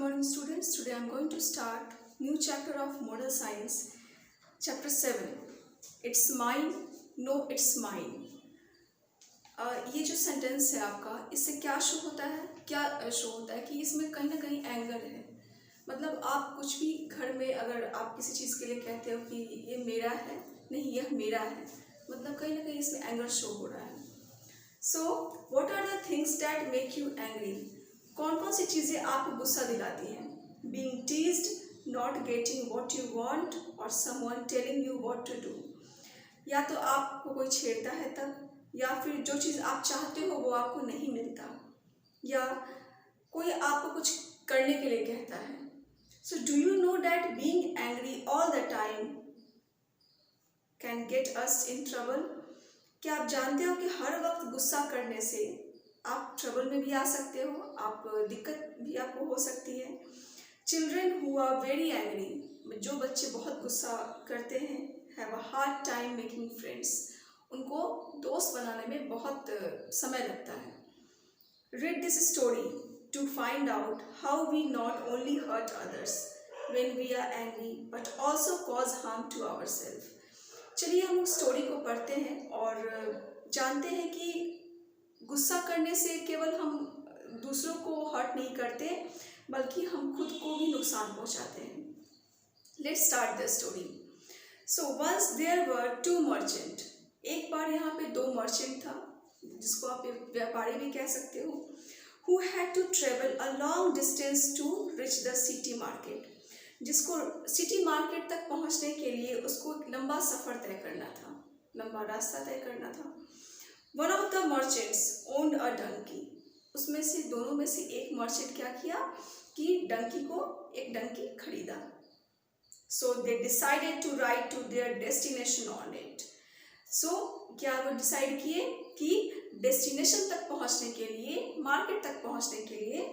morning students. Today I am going to start new chapter of model science, chapter 7. It's mine, no it's mine. ये जो sentence है आपका, इससे क्या show होता है, कि इसमें कहीं ना कहीं एंगर है। मतलब आप कुछ भी घर में अगर आप किसी चीज़ के लिए कहते हो कि ये मेरा है, नहीं यह मेरा है, मतलब कहीं ना कहीं इसमें एंगर शो हो रहा है। So what are the things that make you angry? कौन कौन सी चीज़ें आपको गुस्सा दिलाती हैं? Being teased, not getting what you want और someone telling you what to do. या तो आपको कोई छेड़ता है तब, या फिर जो चीज़ आप चाहते हो वो आपको नहीं मिलता, या कोई आपको कुछ करने के लिए कहता है। So do you know that being angry all the time can get us in trouble? क्या आप जानते हो कि हर वक्त गुस्सा करने से आप ट्रबल में भी आ सकते हो, आप दिक्कत भी आपको हो सकती है। Children who are very angry, जो बच्चे बहुत गुस्सा करते हैं, have a hard time making friends, उनको दोस्त बनाने में बहुत समय लगता है। Read this story to find out how we not only hurt others when we are angry but also cause harm to our self. चलिए हम स्टोरी को पढ़ते हैं और जानते हैं कि गुस्सा करने से केवल हम दूसरों को हर्ट नहीं करते, बल्कि हम खुद को भी नुकसान पहुंचाते हैं। Let's start the story. So once there were two merchant. एक बार यहाँ पे दो मर्चेंट था, जिसको आप व्यापारी भी कह सकते हो, who had to travel a long distance to reach the city market. जिसको सिटी मार्केट तक पहुँचने के लिए उसको एक लंबा सफ़र तय करना था, लंबा रास्ता तय करना था। One of the merchants owned a donkey. उसमें से दोनों में से एक मर्चेंट क्या किया कि एक डंकी खरीदा। So they decided to ride to their destination on it. So क्या वो डिसाइड किए कि डेस्टिनेशन तक पहुंचने के लिए, मार्केट तक पहुंचने के लिए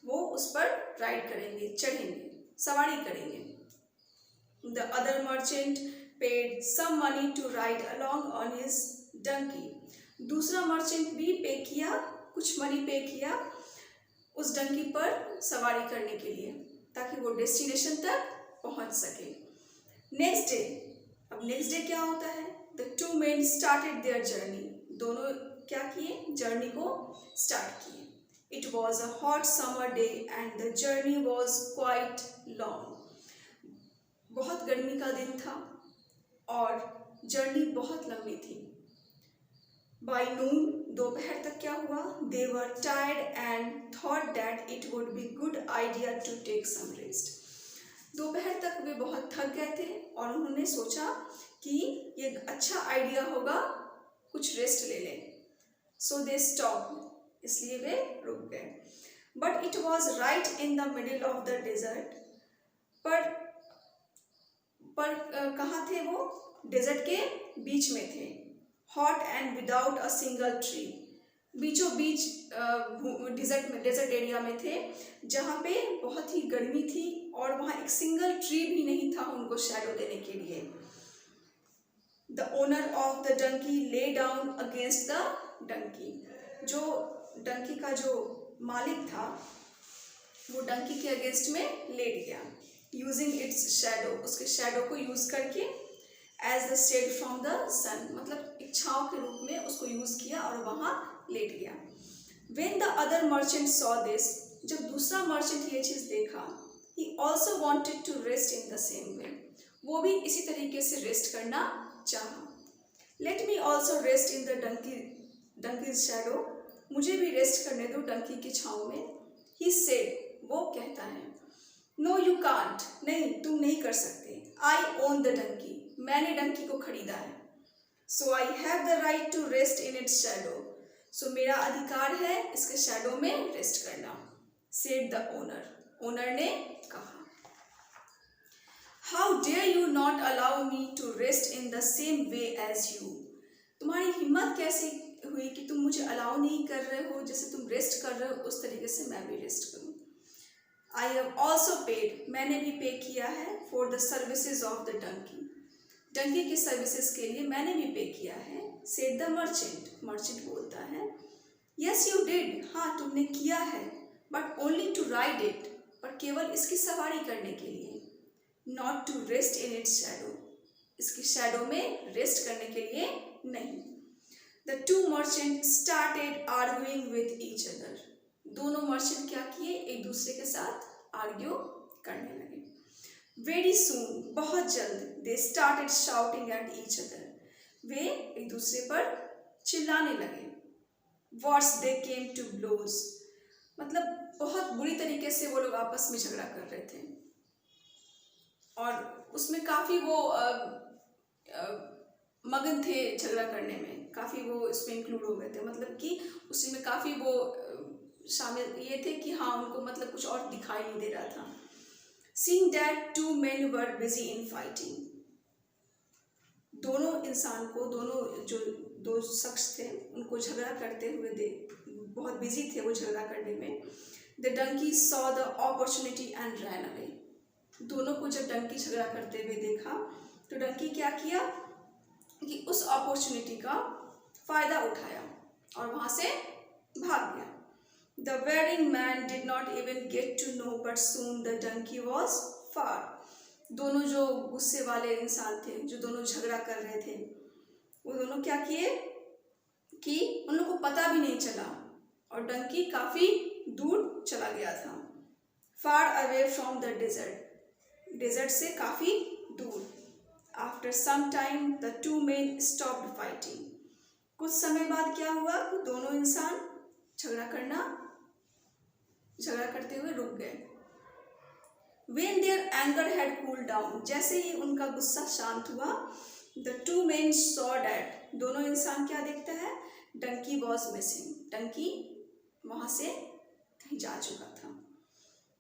वो उस पर राइड करेंगे, चढ़ेंगे, सवारी करेंगे। The other merchant paid some money to ride along on his donkey. दूसरा मर्चेंट भी कुछ मनी पे किया उस डंकी पर सवारी करने के लिए, ताकि वो डेस्टिनेशन तक पहुंच सके। नेक्स्ट डे, अब नेक्स्ट डे क्या होता है? The two main started their journey. दोनों क्या किए? जर्नी को स्टार्ट किए। It was a hot summer day and the journey was quite long. बहुत गर्मी का दिन था और जर्नी बहुत लंबी थी। By noon, दोपहर तक क्या हुआ? They were tired and thought that it would be good idea to take some rest. दोपहर तक वे बहुत थक गए थे और उन्होंने सोचा कि ये अच्छा आइडिया होगा कुछ रेस्ट ले लें। So they stopped, इसलिए वे रुक गए। But it was right in the middle of the desert. पर कहाँ थे वो? डेजर्ट के बीच में थे। Hot and without a single tree. बीचों बीच डेजर्ट एरिया में थे, जहाँ पे बहुत ही गर्मी थी और वहाँ एक सिंगल ट्री भी नहीं था उनको शैडो देने के लिए। The owner of the donkey lay down against the Dunki. जो डंकी का जो मालिक था वो डंकी के अगेंस्ट में लेट गया। यूजिंग इट्स शैडो, उसके शैडो को यूज करके, as the shade from the sun, मतलब एक छाँव के रूप में उसको यूज किया और वहाँ लेट गया। When the other merchant saw this, जब दूसरा मर्चेंट ये चीज़ देखा, he also wanted to rest in the same way, वो भी इसी तरीके से रेस्ट करना चाहा। Let me also rest in the donkey's shadow, मुझे भी रेस्ट करने दो डंकी की छाँव में। He said, वो कहता है, No you can't, नहीं तुम नहीं कर सकते। I own the donkey, मैंने डंकी को खरीदा है। So I have the right to rest in its shadow, so मेरा अधिकार है इसके शैडो में रेस्ट करना। Said the owner, ओनर ने कहा। How dare you not allow me to rest in the same way as you? तुम्हारी हिम्मत कैसे हुई कि तुम मुझे अलाउ नहीं कर रहे हो, जैसे तुम रेस्ट कर रहे हो उस तरीके से मैं भी रेस्ट करूँ। I have also paid, मैंने भी पे किया है, for the services of the donkey, Dunki की सर्विसेज के लिए मैंने भी पे किया है। Said the merchant, मर्चेंट बोलता है, Yes you did, हाँ तुमने किया है, but only to ride it, और केवल इसकी सवारी करने के लिए, not to rest in its shadow, इसकी शैडो में रेस्ट करने के लिए नहीं। The two merchant started arguing with each other, दोनों मर्चेंट क्या किए, एक दूसरे के साथ आर्ग्यू करने लगे। वेरी सून, बहुत जल्द, they started shouting at each other, वे एक दूसरे पर चिल्लाने लगे। Words they came to blows, मतलब बहुत बुरी तरीके से वो लोग आपस में झगड़ा कर रहे थे, और उसमें काफ़ी वो मगन थे झगड़ा करने में, काफ़ी वो इसमें इंक्लूड हो गए थे, मतलब कि उसी में काफ़ी वो शामिल ये थे कि हाँ उनको मतलब कुछ और दिखाई नहीं दे रहा था। Seeing that two men were busy in fighting, दोनों इंसान को, दोनों जो दो शख्स थे उनको झगड़ा करते हुए बहुत बिजी थे वो झगड़ा करने में। The donkey saw the opportunity and ran away, दोनों को जब डंकी झगड़ा करते हुए देखा तो डंकी क्या किया कि उस अपॉर्चुनिटी का फायदा उठाया और वहां से भाग गया। The wearing man did not even get to know, but soon the donkey was far, दोनों जो गुस्से वाले इंसान थे, जो दोनों झगड़ा कर रहे थे, वो दोनों क्या किए कि उन लोगों को पता भी नहीं चला और डंकी काफ़ी दूर चला गया था। Far away from the desert, desert से काफ़ी दूर। After some time the two men stopped fighting, कुछ समय बाद क्या हुआ कि दोनों इंसान झगड़ा करते हुए रुक गए। When their anger had cooled down, जैसे ही उनका गुस्सा शांत हुआ, the two men saw that, दोनों इंसान क्या देखता है, donkey was missing, donkey वहां से कहीं जा चुका था।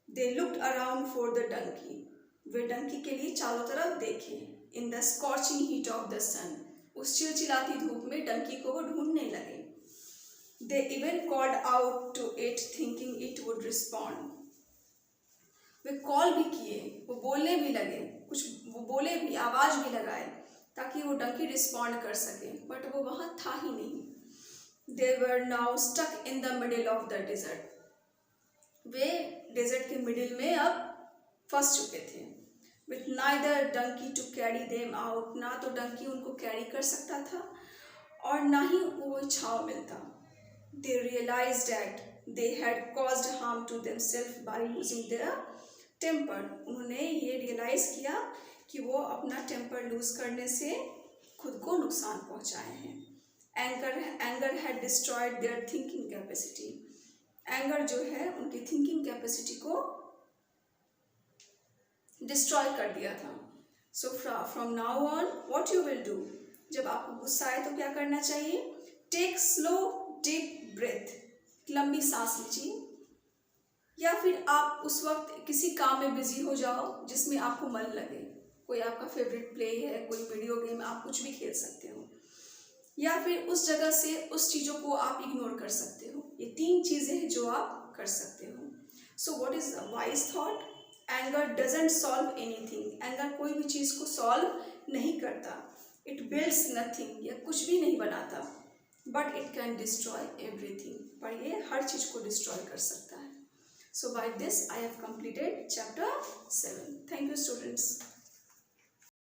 They looked around for the donkey, वे डंकी के लिए चारों तरफ देखे। In the scorching heat of the sun, उस चिलचिलाती धूप में डंकी को वो ढूंढने लगे। They even called out to it thinking it would respond, way call भी किए, वो बोलने भी लगे, कुछ वो बोले भी, आवाज़ भी लगाए ताकि वो डंकी रिस्पॉन्ड कर सके, बट वो वहाँ था ही नहीं। They were now stuck in the middle of the desert, वे डेजर्ट के मिडिल में अब फंस चुके थे। With neither donkey to carry them out, ना तो डंकी उनको कैरी कर सकता था और ना ही वो छाव मिलता। They realized that they had caused harm to themselves by losing their temper, उन्होंने ये रियलाइज़ किया कि वो अपना टेम्पर लूज करने से खुद को नुकसान पहुंचाए हैं। Anger had destroyed their thinking capacity, anger जो है उनकी थिंकिंग कैपेसिटी को डिस्ट्रॉय कर दिया था। So from now on what you will do, जब आपको गुस्सा आए तो क्या करना चाहिए, टेक स्लो डीप ब्रेथ, लंबी सांस लीजिए, या फिर आप उस वक्त किसी काम में बिजी हो जाओ जिसमें आपको मन लगे, कोई आपका फेवरेट प्ले है, कोई वीडियो गेम, आप कुछ भी खेल सकते हो, या फिर उस जगह से उस चीज़ों को आप इग्नोर कर सकते हो। ये 3 चीज़ें हैं जो आप कर सकते हो। So what is the wise thought, anger doesn't solve anything, anger कोई भी चीज़ को सॉल्व नहीं करता, इट बिल्ड्स नथिंग, यह कुछ भी नहीं बनाता, but it can destroy everything, पर ये हर चीज़ को डिस्ट्रॉय कर सकता है। So by this I have completed chapter 7। Thank you students.